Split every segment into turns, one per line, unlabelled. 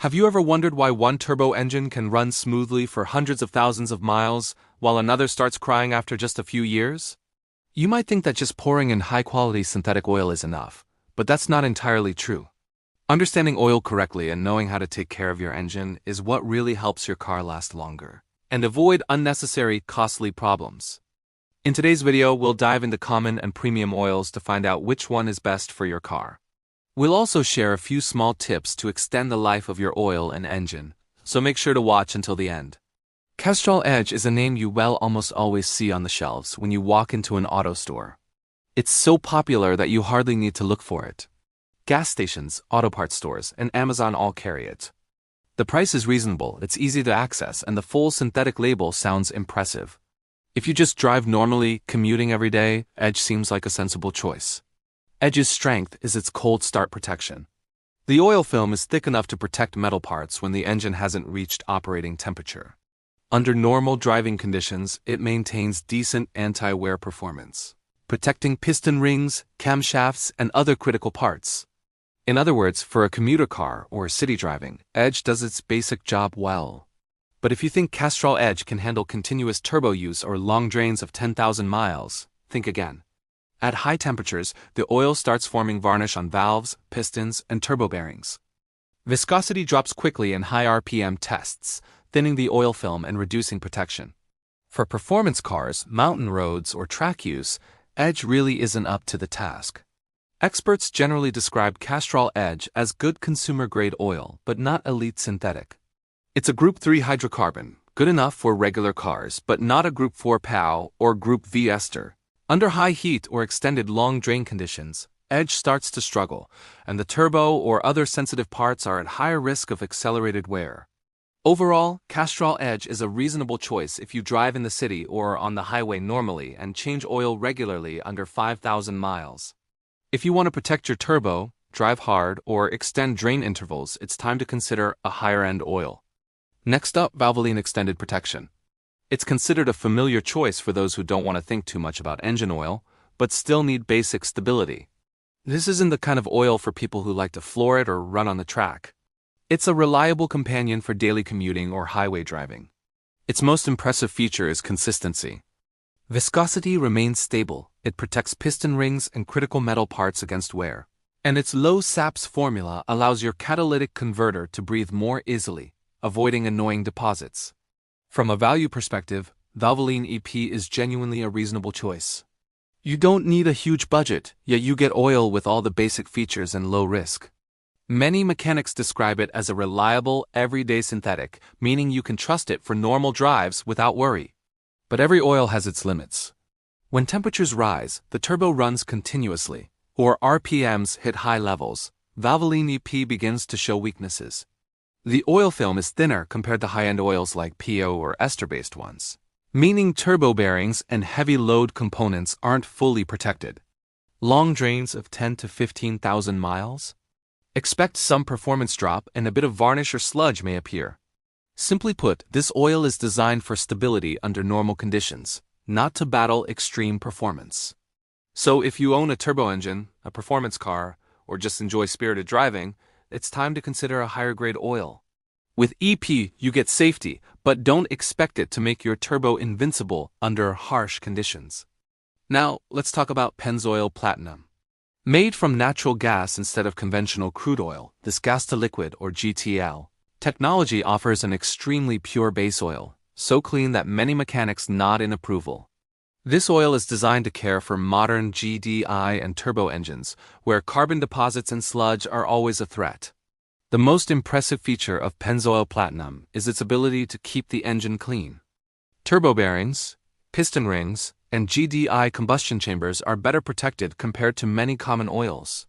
Have you ever wondered why one turbo engine can run smoothly for hundreds of thousands of miles, while another starts crying after just a few years? You might think that just pouring in high-quality synthetic oil is enough, but that's not entirely true. Understanding oil correctly and knowing how to take care of your engine is what really helps your car last longer and avoid unnecessary, costly problems. In today's video, we'll dive into common and premium oils to find out which one is best for your car. We'll also share a few small tips to extend the life of your oil and engine, so make sure to watch until the end. Castrol Edge is a name you almost always see on the shelves when you walk into an auto store. It's so popular that you hardly need to look for it. Gas stations, auto parts stores, and Amazon all carry it. The price is reasonable, it's easy to access, and the full synthetic label sounds impressive. If you just drive normally, commuting every day, Edge seems like a sensible choice. Edge's strength is its cold start protection. The oil film is thick enough to protect metal parts when the engine hasn't reached operating temperature. Under normal driving conditions, it maintains decent anti-wear performance, protecting piston rings, camshafts, and other critical parts. In other words, for a commuter car or city driving, Edge does its basic job well. But if you think Castrol Edge can handle continuous turbo use or long drains of 10,000 miles, think again. At high temperatures, the oil starts forming varnish on valves, pistons, and turbo bearings. Viscosity drops quickly in high RPM tests, thinning the oil film and reducing protection. For performance cars, mountain roads, or track use, Edge really isn't up to the task. Experts generally describe Castrol Edge as good consumer-grade oil, but not elite synthetic. It's a Group 3 hydrocarbon, good enough for regular cars, but not a Group 4 POW or Group V ester. Under high heat or extended long drain conditions, Edge starts to struggle, and the turbo or other sensitive parts are at higher risk of accelerated wear. Overall, Castrol Edge is a reasonable choice if you drive in the city or on the highway normally and change oil regularly under 5,000 miles. If you want to protect your turbo, drive hard, or extend drain intervals, it's time to consider a higher-end oil. Next up, Valvoline Extended Protection. It's considered a familiar choice for those who don't want to think too much about engine oil, but still need basic stability. This isn't the kind of oil for people who like to floor it or run on the track. It's a reliable companion for daily commuting or highway driving. Its most impressive feature is consistency. Viscosity remains stable, it protects piston rings and critical metal parts against wear. And its low SAPS formula allows your catalytic converter to breathe more easily, avoiding annoying deposits. From a value perspective, Valvoline EP is genuinely a reasonable choice. You don't need a huge budget, yet you get oil with all the basic features and low risk. Many mechanics describe it as a reliable, everyday synthetic, meaning you can trust it for normal drives without worry. But every oil has its limits. When temperatures rise, the turbo runs continuously, or RPMs hit high levels. Valvoline EP begins to show weaknesses. The oil film is thinner compared to high-end oils like PO or ester-based ones, meaning turbo bearings and heavy load components aren't fully protected. Long drains of 10 to 15,000 miles? Expect some performance drop and a bit of varnish or sludge may appear. Simply put, this oil is designed for stability under normal conditions, not to battle extreme performance. So if you own a turbo engine, a performance car, or just enjoy spirited driving, it's time to consider a higher-grade oil. With EP, you get safety, but don't expect it to make your turbo invincible under harsh conditions. Now, let's talk about Pennzoil Platinum. Made from natural gas instead of conventional crude oil, this gas-to-liquid or GTL technology offers an extremely pure base oil, so clean that many mechanics nod in approval. This oil is designed to care for modern GDI and turbo engines, where carbon deposits and sludge are always a threat. The most impressive feature of Pennzoil Platinum is its ability to keep the engine clean. Turbo bearings, piston rings, and GDI combustion chambers are better protected compared to many common oils.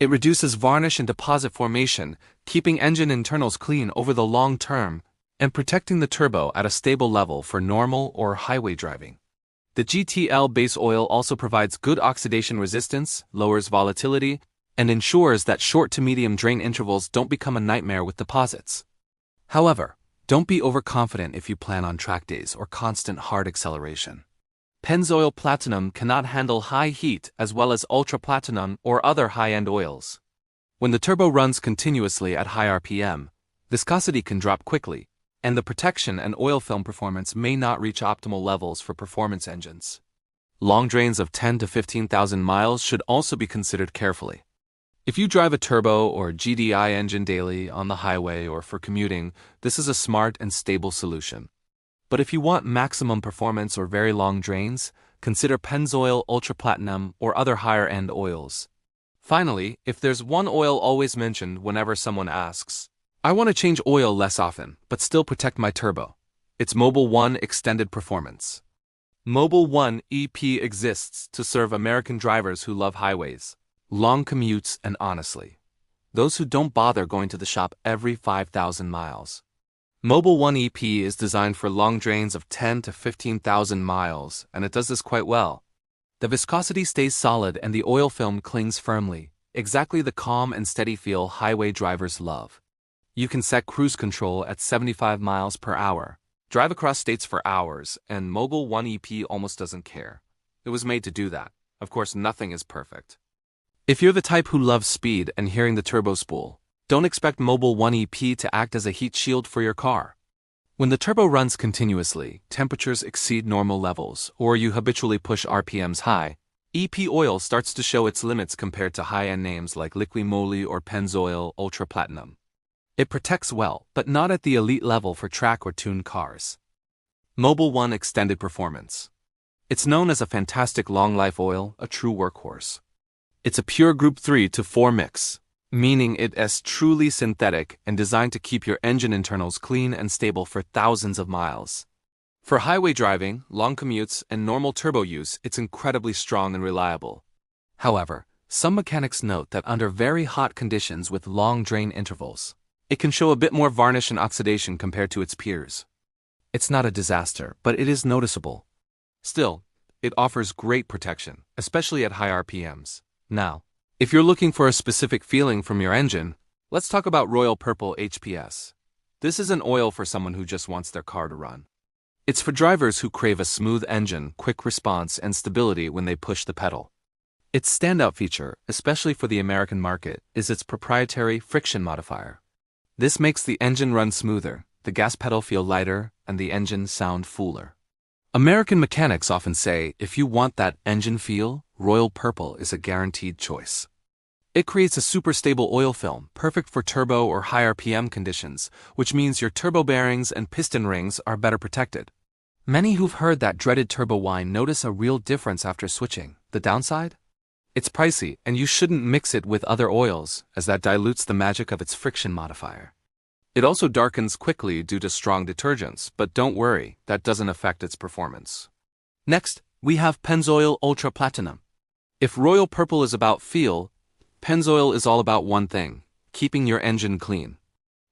It reduces varnish and deposit formation, keeping engine internals clean over the long term, and protecting the turbo at a stable level for normal or highway driving. The GTL base oil also provides good oxidation resistance, lowers volatility, and ensures that short to medium drain intervals don't become a nightmare with deposits. However, don't be overconfident if you plan on track days or constant hard acceleration. Pennzoil Platinum cannot handle high heat as well as Ultra Platinum or other high-end oils. When the turbo runs continuously at high RPM, Viscosity can drop quickly, and the protection and oil film performance may not reach optimal levels for performance engines. Long drains of 10 to 15,000 miles should also be considered carefully. If you drive a turbo or GDI engine daily on the highway or for commuting, this is a smart and stable solution. But if you want maximum performance or very long drains, consider Pennzoil Ultra Platinum or other higher-end oils. Finally, if there's one oil always mentioned whenever someone asks, I want to change oil less often, but still protect my turbo, it's Mobil 1 Extended Performance. Mobil 1 EP exists to serve American drivers who love highways, long commutes, and honestly, those who don't bother going to the shop every 5,000 miles. Mobil 1 EP is designed for long drains of 10 to 15,000 miles, and it does this quite well. The viscosity stays solid and the oil film clings firmly, exactly the calm and steady feel highway drivers love. You can set cruise control at 75 miles per hour, drive across states for hours, and Mobil 1 EP almost doesn't care. It was made to do that. Of course, nothing is perfect. If you're the type who loves speed and hearing the turbo spool, don't expect Mobil 1 EP to act as a heat shield for your car. When the turbo runs continuously, temperatures exceed normal levels, or you habitually push RPMs high, EP oil starts to show its limits compared to high-end names like Liqui Moly or Pennzoil Ultra Platinum. It protects well, but not at the elite level for track or tuned cars. Mobil 1 Extended Performance. It's known as a fantastic long-life oil, a true workhorse. It's a pure Group 3 to 4 mix, meaning it is truly synthetic and designed to keep your engine internals clean and stable for thousands of miles. For highway driving, long commutes, and normal turbo use, it's incredibly strong and reliable. However, some mechanics note that under very hot conditions with long drain intervals, it can show a bit more varnish and oxidation compared to its peers. It's not a disaster, but it is noticeable. Still, it offers great protection, especially at high RPMs. Now, if you're looking for a specific feeling from your engine, let's talk about Royal Purple HPS. This is an oil for someone who just wants their car to run. It's for drivers who crave a smooth engine, quick response, and stability when they push the pedal. Its standout feature, especially for the American market, is its proprietary friction modifier. This makes the engine run smoother, the gas pedal feel lighter, and the engine sound fuller. American mechanics often say, if you want that engine feel, Royal Purple is a guaranteed choice. It creates a super stable oil film, perfect for turbo or high RPM conditions, which means your turbo bearings and piston rings are better protected. Many who've heard that dreaded turbo whine notice a real difference after switching. The downside? It's pricey, and you shouldn't mix it with other oils, as that dilutes the magic of its friction modifier. It also darkens quickly due to strong detergents, but don't worry, that doesn't affect its performance. Next, we have Pennzoil Ultra Platinum. If Royal Purple is about feel, Pennzoil is all about one thing: keeping your engine clean.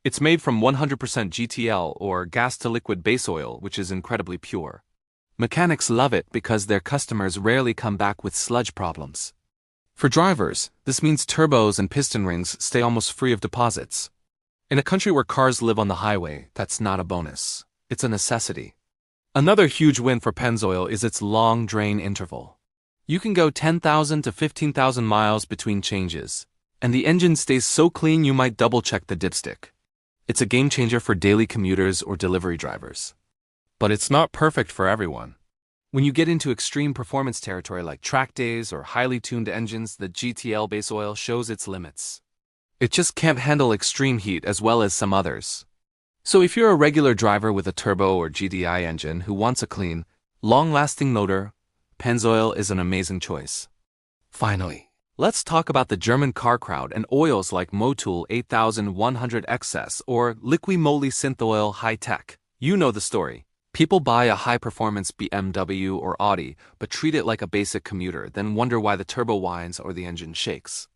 It's made from 100% GTL or gas-to-liquid base oil, which is incredibly pure. Mechanics love it because their customers rarely come back with sludge problems. For drivers, this means turbos and piston rings stay almost free of deposits. In a country where cars live on the highway, that's not a bonus. It's a necessity. Another huge win for Pennzoil is its long drain interval. You can go 10,000 to 15,000 miles between changes, and the engine stays so clean you might double-check the dipstick. It's a game-changer for daily commuters or delivery drivers. But it's not perfect for everyone. When you get into extreme performance territory like track days or highly tuned engines, the GTL base oil shows its limits. It just can't handle extreme heat as well as some others. So if you're a regular driver with a turbo or GDI engine who wants a clean, long-lasting motor, Pennzoil is an amazing choice. Finally, let's talk about the German car crowd and oils like Motul 8100 XS or Liqui Moly Synth Oil High Tech. You know the story. People buy a high-performance BMW or Audi, but treat it like a basic commuter, then wonder why the turbo whines or the engine shakes.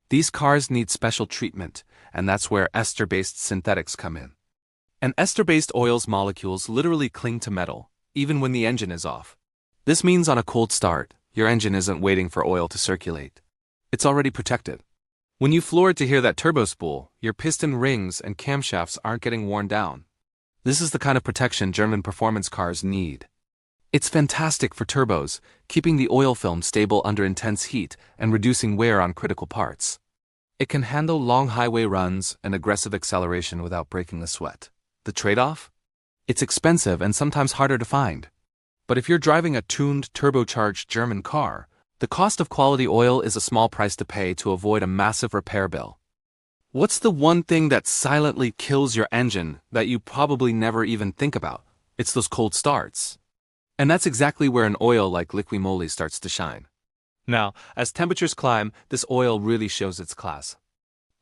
These cars need special treatment, and that's where ester-based synthetics come in. And ester-based oils molecules literally cling to metal, even when the engine is off. This means on a cold start, your engine isn't waiting for oil to circulate. It's already protected. When you floor it to hear that turbo spool, your piston rings and camshafts aren't getting worn down. This is the kind of protection German performance cars need. It's fantastic for turbos, keeping the oil film stable under intense heat and reducing wear on critical parts. It can handle long highway runs and aggressive acceleration without breaking a sweat. The trade-off? It's expensive and sometimes harder to find. But if you're driving a tuned, turbocharged German car, the cost of quality oil is a small price to pay to avoid a massive repair bill. What's the one thing that silently kills your engine that you probably never even think about? It's those cold starts. And that's exactly where an oil like Liqui starts to shine. Now, as temperatures climb, this oil really shows its class.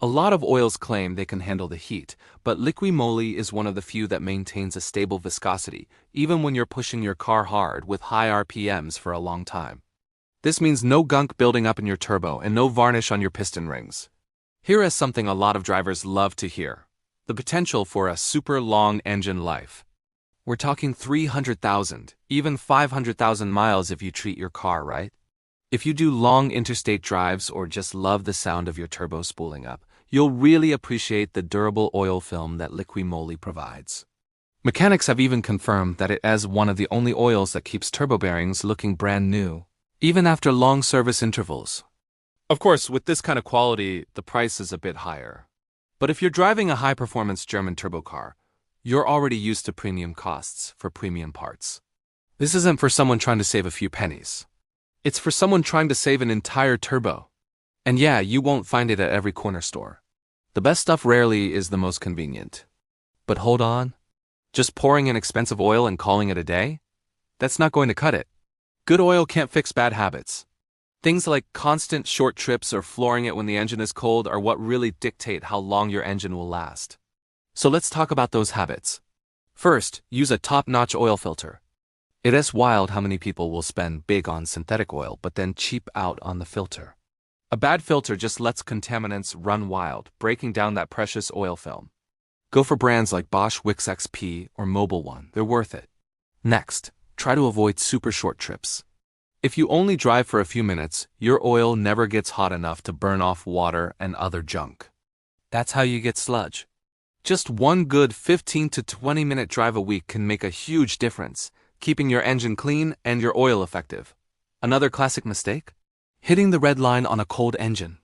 A lot of oils claim they can handle the heat, but Liqui is one of the few that maintains a stable viscosity, even when you're pushing your car hard with high RPMs for a long time. This means no gunk building up in your turbo and no varnish on your piston rings. Here is something a lot of drivers love to hear: the potential for a super long engine life. We're talking 300,000, even 500,000 miles if you treat your car right. If you do long interstate drives or just love the sound of your turbo spooling up, you'll really appreciate the durable oil film that Liqui provides. Mechanics have even confirmed that it is one of the only oils that keeps turbo bearings looking brand new, even after long service intervals. Of course, with this kind of quality, the price is a bit higher. But if you're driving a high-performance German turbo car, you're already used to premium costs for premium parts. This isn't for someone trying to save a few pennies. It's for someone trying to save an entire turbo. And yeah, you won't find it at every corner store. The best stuff rarely is the most convenient. But hold on. Just pouring in expensive oil and calling it a day? That's not going to cut it. Good oil can't fix bad habits. Things like constant short trips or flooring it when the engine is cold are what really dictate how long your engine will last. So let's talk about those habits. First, use a top-notch oil filter. It is wild how many people will spend big on synthetic oil but then cheap out on the filter. A bad filter just lets contaminants run wild, breaking down that precious oil film. Go for brands like Bosch Wix XP or Mobil One, they're worth it. Next, try to avoid super short trips. If you only drive for a few minutes, your oil never gets hot enough to burn off water and other junk. That's how you get sludge. Just one good 15 to 20 minute drive a week can make a huge difference, keeping your engine clean and your oil effective. Another classic mistake? Hitting the red line on a cold engine.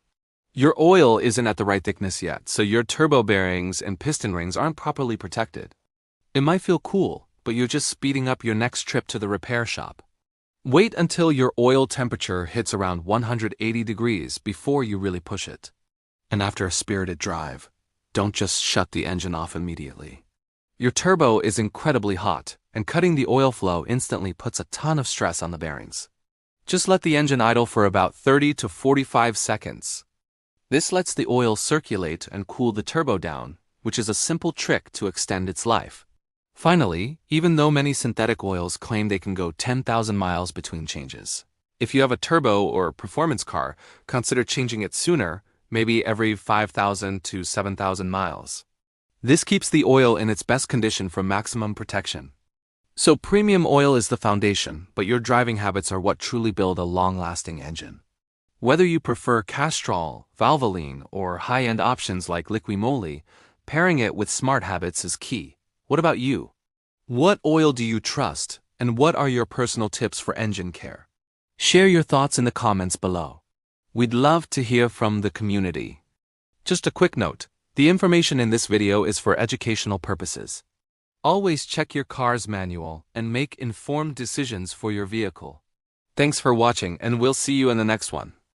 Your oil isn't at the right thickness yet, so your turbo bearings and piston rings aren't properly protected. It might feel cool, but you're just speeding up your next trip to the repair shop. Wait until your oil temperature hits around 180 degrees before you really push it. And after a spirited drive, don't just shut the engine off immediately. Your turbo is incredibly hot, and cutting the oil flow instantly puts a ton of stress on the bearings. Just let the engine idle for about 30 to 45 seconds. This lets the oil circulate and cool the turbo down, which is a simple trick to extend its life. Finally, even though many synthetic oils claim they can go 10,000 miles between changes, if you have a turbo or performance car, consider changing it sooner, maybe every 5,000 to 7,000 miles. This keeps the oil in its best condition for maximum protection. So premium oil is the foundation, but your driving habits are what truly build a long-lasting engine. Whether you prefer Castrol, Valvoline, or high-end options like Liqui, pairing it with smart habits is key. What about you? What oil do you trust, and what are your personal tips for engine care? Share your thoughts in the comments below. We'd love to hear from the community. Just a quick note, the information in this video is for educational purposes. Always check your car's manual and make informed decisions for your vehicle. Thanks for watching, and we'll see you in the next one.